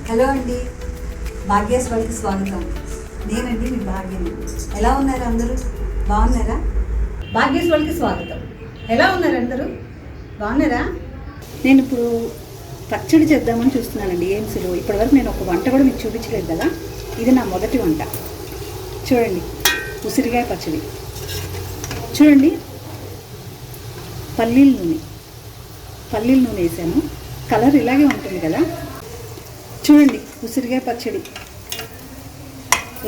Hello అండి, భాగ్యస్ వాళ్ళకి స్వాగతం. నేనండి మీ భాగ్యని. ఎలా ఉన్నారు అందరూ? బాగున్నారా? భాగ్యస్ వాళ్ళకి స్వాగతం. ఎలా ఉన్నారు అందరూ? బాగున్నారా? నేను ఇప్పుడు పచ్చడి చేద్దామని చూస్తున్నానండి ఏమ్స్లో. ఇప్పటివరకు నేను ఒక వంట కూడా మీకు చూపించలేదు కదా. ఇది నా మొదటి వంట. చూడండి, ఉసిరికాయ పచ్చడి. చూడండి, పల్లీల నూనె వేసాను. కలర్ ఇలాగే ఉంటుంది కదా. చూడండి, ఉసిరికాయ పచ్చడి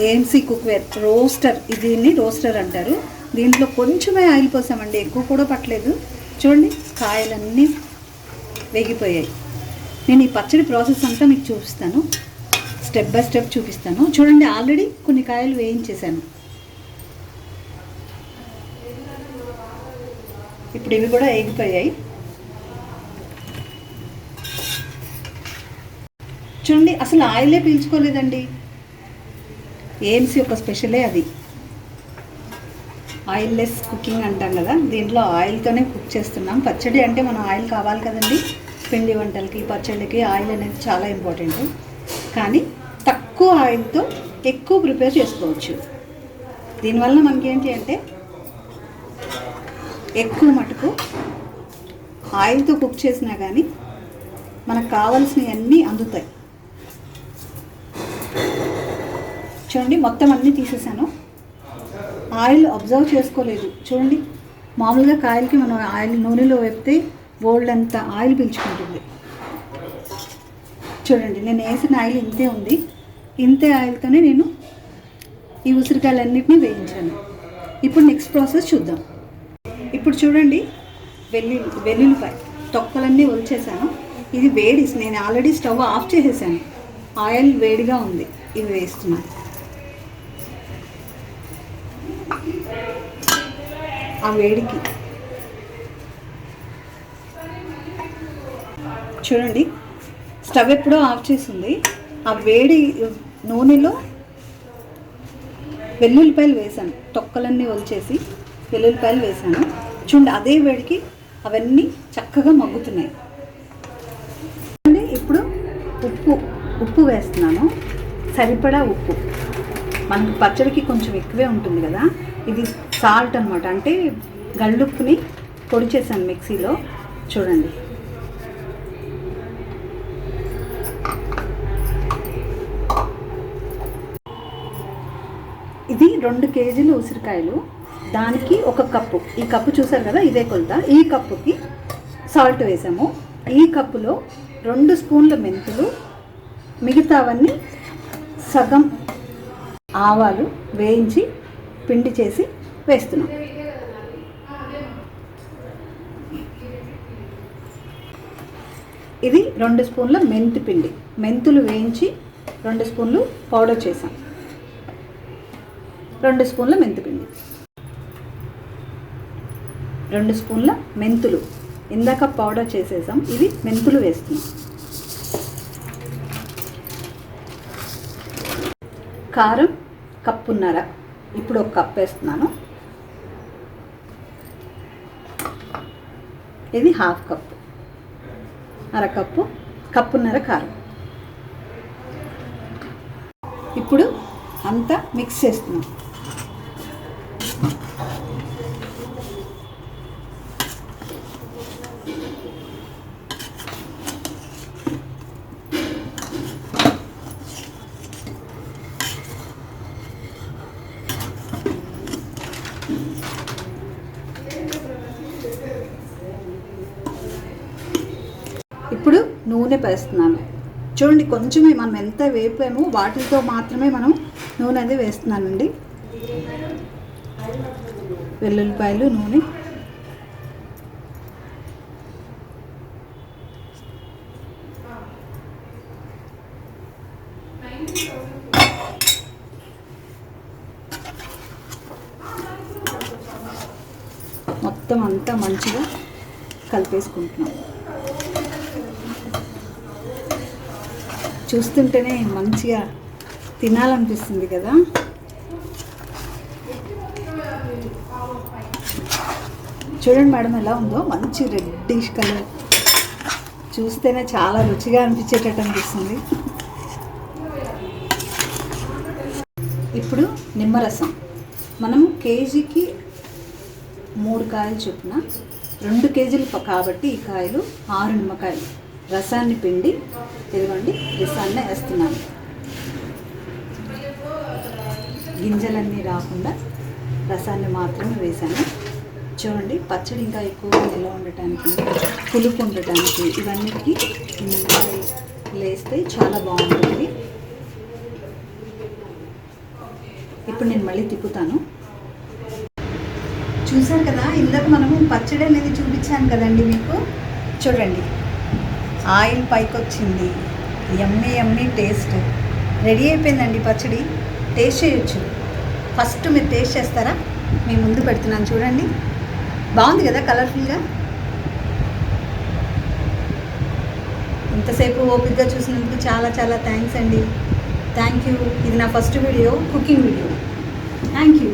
ఏఎంసీ కుక్వేర్ రోస్టర్. దీన్ని రోస్టర్ అంటారు. దీంట్లో కొంచెమే ఆయిల్ పోసామండి, ఎక్కువ కూడా పట్టలేదు. చూడండి, కాయలన్నీ వేగిపోయాయి. నేను ఈ పచ్చడి ప్రాసెస్ అంతా మీకు చూపిస్తాను, స్టెప్ బై స్టెప్ చూపిస్తాను. చూడండి, ఆల్రెడీ కొన్ని కాయలు వేయించేసాను. ఇప్పుడు ఇవి కూడా వేగిపోయాయి. చూడండి, అసలు ఆయిలే పీల్చుకోలేదండి. ఏఎంసీ ఒక స్పెషలే అది. ఆయిల్ లెస్ కుకింగ్ అంటాం కదా, దీంట్లో ఆయిల్తోనే కుక్ చేస్తున్నాం. పచ్చడి అంటే మనం ఆయిల్ కావాలి కదండి. పిండి వంటలకి, పచ్చళ్ళకి ఆయిల్ అనేది చాలా ఇంపార్టెంట్. కానీ తక్కువ ఆయిల్తో ఎక్కువ ప్రిపేర్ చేసుకోవచ్చు. దీనివల్ల మనకేంటి అంటే ఎక్కువ మటుకు ఆయిల్తో కుక్ చేసినా కానీ మనకు కావాల్సినవన్నీ అందుతాయి. చూడండి, మొత్తం అన్నీ తీసేసాను. ఆయిల్ అబ్జర్వ్ చేసుకోలేదు. చూడండి, మామూలుగా కాయలకి మనం ఆయిల్ నూనెలో వేపితే బోల్డ్ అంత ఆయిల్ పీల్చుకుంటుంది. చూడండి, నేను వేసిన ఆయిల్ ఇంతే ఉంది. ఇంతే ఆయిల్తోనే నేను ఈ ఉసిరికాయలన్నింటినీ వేయించాను. ఇప్పుడు నెక్స్ట్ ప్రాసెస్ చూద్దాం. ఇప్పుడు చూడండి, వెల్లుల్లిపాయ తొక్కలన్నీ ఒలిచేసాను. ఇది వేడి, నేను ఆల్రెడీ స్టవ్ ఆఫ్ చేసేసాను. ఆయిల్ వేడిగా ఉంది, ఇవి వేస్తున్నాను. ఆ వేడికి చూడండి, స్టవ్ ఎప్పుడో ఆఫ్ చేసింది. ఆ వేడి నూనెలో వెల్లుల్లిపాయలు వేసాను. తొక్కలన్నీ ఒలిచేసి వెల్లుల్లిపాయలు వేసాను. చూడండి, అదే వేడికి అవన్నీ చక్కగా మగ్గుతున్నాయి. ఇప్పుడు ఉప్పు వేస్తున్నాను. సరిపడా ఉప్పు. మనకి పచ్చడికి కొంచెం ఎక్కువే ఉంటుంది కదా. ఇది సాల్ట్ అనమాట, అంటే గళ్ళుప్పుని పొడి చేశాను మిక్సీలో. చూడండి, ఇది 2 కేజీలు ఉసిరికాయలు. దానికి 1 కప్పు, ఈ కప్పు చూసారు కదా, ఇదే కొలత. ఈ కప్పుకి సాల్ట్ వేసాము. ఈ కప్పులో 2 స్పూన్ల మెంతులు, మిగతావన్నీ సగం ఆవాలు వేయించి పిండి చేసి వేస్తున్నాం. ఇది 2 స్పూన్ల మెంతి పిండి. మెంతులు వేయించి 2 స్పూన్లు పౌడర్ చేసాం. 2 స్పూన్ల మెంతిపిండి, 2 స్పూన్ల మెంతులు ఇందాక పౌడర్ చేసేసాం. ఇవి మెంతులు వేస్తున్నాం. కారం కప్పున్నర, ఇప్పుడు 1 కప్ వేస్తున్నాను. ఇది 1/2 కప్పు, అరకప్పు, కప్పున్నర కారం. ఇప్పుడు అంతా మిక్స్ చేస్తున్నాం. ఇప్పుడు నూనె వేస్తున్నాను. చూడండి, కొంచెమే, మనం ఎంత వేపామో వాటితో మాత్రమే మనం నూనె అది వేస్తున్నానండి. వెల్లుల్లిపాయలు, నూనె, మొత్తం అంతా మంచిగా కలిపేసుకుంటున్నాం. చూస్తుంటేనే మంచిగా తినాలనిపిస్తుంది కదా. చూడండి మేడం ఎలా ఉందో, మంచి రెడ్డిష్ కలర్. చూస్తేనే చాలా రుచిగా అనిపించేటట్టు అనిపిస్తుంది. ఇప్పుడు నిమ్మరసం. మనము కేజీకి 3 కాయలు చొప్పున 2 కేజీలు కాబట్టి ఈ కాయలు 6 నిమ్మకాయలు రసాన్ని పిండి ఇదిగోండి రసాన్ని వేస్తున్నాను. గింజలన్నీ రాకుండా రసాన్ని మాత్రమే వేసాను. చూడండి, పచ్చడి ఇంకా ఎక్కువగా నిల్వ ఉండటానికి, పులుపు ఉండటానికి ఇవన్నిటికీ నిమ్మకాయ వేస్తే చాలా బాగుంటుంది. ఇప్పుడు నేను మళ్ళీ తిప్పుతాను. చూసారు కదా, ఇందాక మనము పచ్చడి అనేది చూపించాను కదండి మీకు. చూడండి, ఆయిల్ పైకి వచ్చింది. యమ్మీ యమ్మీ టేస్ట్ రెడీ అయిపోయిందండి పచ్చడి. టేస్ట్ చేయొచ్చు. ఫస్ట్ మీరు టేస్ట్ చేస్తారా? మీ ముందు పెడుతున్నాను చూడండి. బాగుంది కదా కలర్ఫుల్గా. ఇంతసేపు ఓపికగా చూసినందుకు చాలా చాలా థ్యాంక్స్ అండి. Thank you. ఇది నా first video, cooking video. Thank you.